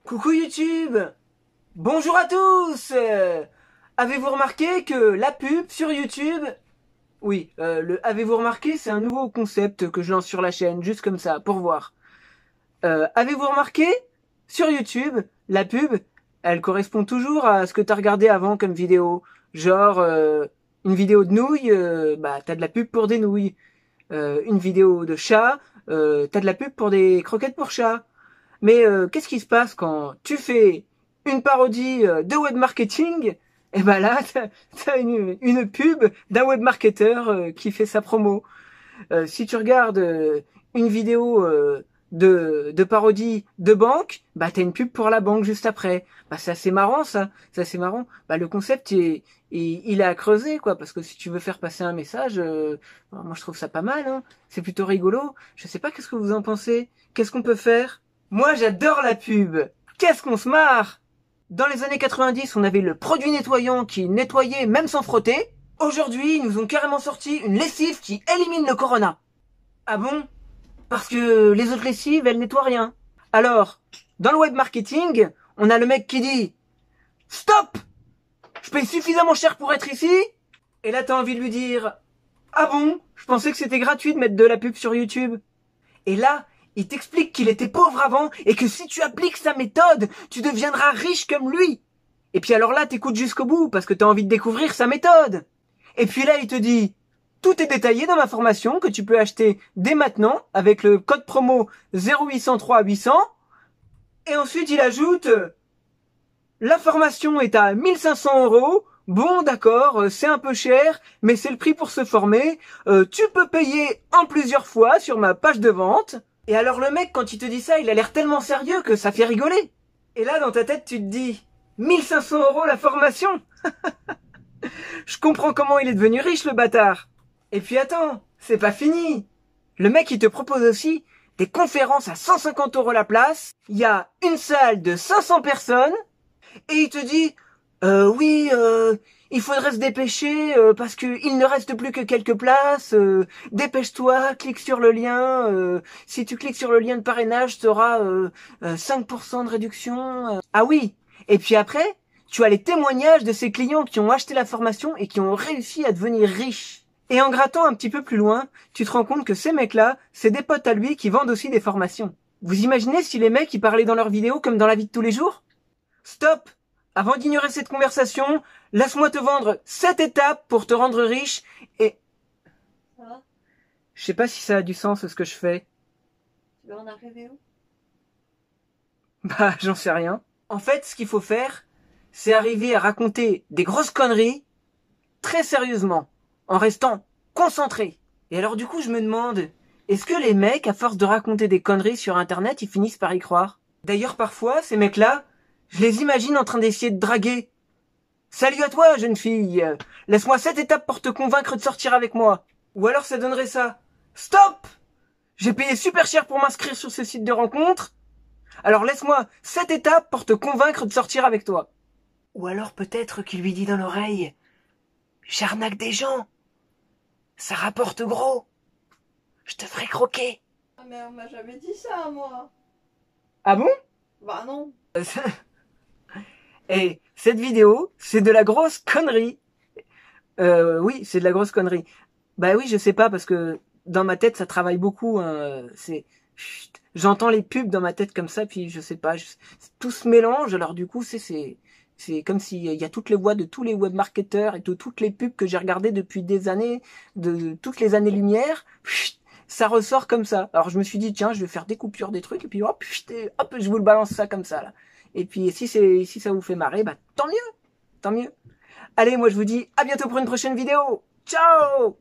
Coucou YouTube! Bonjour à tous! Avez-vous remarqué que la pub sur YouTube... Oui, avez-vous remarqué, c'est un nouveau concept que je lance sur la chaîne, juste comme ça, pour voir. Avez-vous remarqué, sur YouTube, la pub, elle correspond toujours à ce que t'as regardé avant comme vidéo. Genre, une vidéo de nouilles, t'as de la pub pour des nouilles. Une vidéo de chat, t'as de la pub pour des croquettes pour chat. Mais qu'est-ce qui se passe quand tu fais une parodie de web marketing? Et ben là, t'as une pub d'un web marketeur qui fait sa promo. Si tu regardes une vidéo de parodie de banque, bah t'as une pub pour la banque juste après. Bah c'est assez marrant ça, c'est assez marrant. Bah le concept il est à creuser quoi, parce que si tu veux faire passer un message, moi je trouve ça pas mal, hein. C'est plutôt rigolo. Je sais pas qu'est-ce que vous en pensez. Qu'est-ce qu'on peut faire? Moi j'adore la pub. Qu'est-ce qu'on se marre! Dans les années 90, on avait le produit nettoyant qui nettoyait même sans frotter. Aujourd'hui, ils nous ont carrément sorti une lessive qui élimine le corona. Ah bon? Parce que les autres lessives, elles nettoient rien. Alors, dans le web marketing, on a le mec qui dit « Stop! Je paye suffisamment cher pour être ici !» Et là, t'as envie de lui dire « Ah bon? Je pensais que c'était gratuit de mettre de la pub sur YouTube. » Et là, il t'explique qu'il était pauvre avant et que si tu appliques sa méthode, tu deviendras riche comme lui. Et puis alors là, t'écoutes jusqu'au bout parce que t'as envie de découvrir sa méthode. Et puis là, il te dit « Tout est détaillé dans ma formation que tu peux acheter dès maintenant avec le code promo 0803 800. » Et ensuite, il ajoute « La formation est à 1500 €. Bon, d'accord, c'est un peu cher, mais c'est le prix pour se former. Tu peux payer en plusieurs fois sur ma page de vente. » Et alors le mec, quand il te dit ça, il a l'air tellement sérieux que ça fait rigoler. Et là, dans ta tête, tu te dis « 1500 € la formation !» Je comprends comment il est devenu riche, le bâtard. Et puis attends, c'est pas fini. Le mec, il te propose aussi des conférences à 150 € la place. Il y a une salle de 500 personnes. Et il te dit, oui, il faudrait se dépêcher parce qu'il ne reste plus que quelques places. Dépêche-toi, clique sur le lien. Si tu cliques sur le lien de parrainage, tu auras 5% de réduction. Ah oui, et puis après, tu as les témoignages de ces clients qui ont acheté la formation et qui ont réussi à devenir riches. Et en grattant un petit peu plus loin, tu te rends compte que ces mecs-là, c'est des potes à lui qui vendent aussi des formations. Vous imaginez si les mecs, ils parlaient dans leurs vidéos comme dans la vie de tous les jours? Stop! Avant d'ignorer cette conversation, laisse-moi te vendre 7 étapes pour te rendre riche et... Ça va? Je sais pas si ça a du sens ce que je fais. Tu veux en arriver où? Bah, j'en sais rien. En fait, ce qu'il faut faire, c'est arriver à raconter des grosses conneries très sérieusement, en restant concentré. Et alors du coup, je me demande, est-ce que les mecs, à force de raconter des conneries sur Internet, ils finissent par y croire? D'ailleurs, parfois, ces mecs-là, je les imagine en train d'essayer de draguer. Salut à toi, jeune fille. Laisse-moi 7 étapes pour te convaincre de sortir avec moi. Ou alors ça donnerait ça. Stop! J'ai payé super cher pour m'inscrire sur ce site de rencontre. Alors laisse-moi 7 étapes pour te convaincre de sortir avec toi. Ou alors peut-être qu'il lui dit dans l'oreille. J'arnaque des gens. Ça rapporte gros. Je te ferai croquer. Ah mais on m'a jamais dit ça, moi. Ah bon? Bah non. Et cette vidéo, c'est de la grosse connerie. Oui, c'est de la grosse connerie. Bah oui, je sais pas, parce que dans ma tête, ça travaille beaucoup. Hein. J'entends les pubs dans ma tête comme ça, puis je sais pas, tout se mélange. Alors du coup, c'est comme s'il y a toutes les voix de tous les webmarketeurs et de toutes les pubs que j'ai regardées depuis des années, de toutes les années-lumière. Ça ressort comme ça. Alors je me suis dit, tiens, je vais faire des coupures des trucs, et puis hop, je vous le balance ça comme ça, là. Et puis si ça vous fait marrer, bah tant mieux, tant mieux. Allez, moi je vous dis à bientôt pour une prochaine vidéo. Ciao!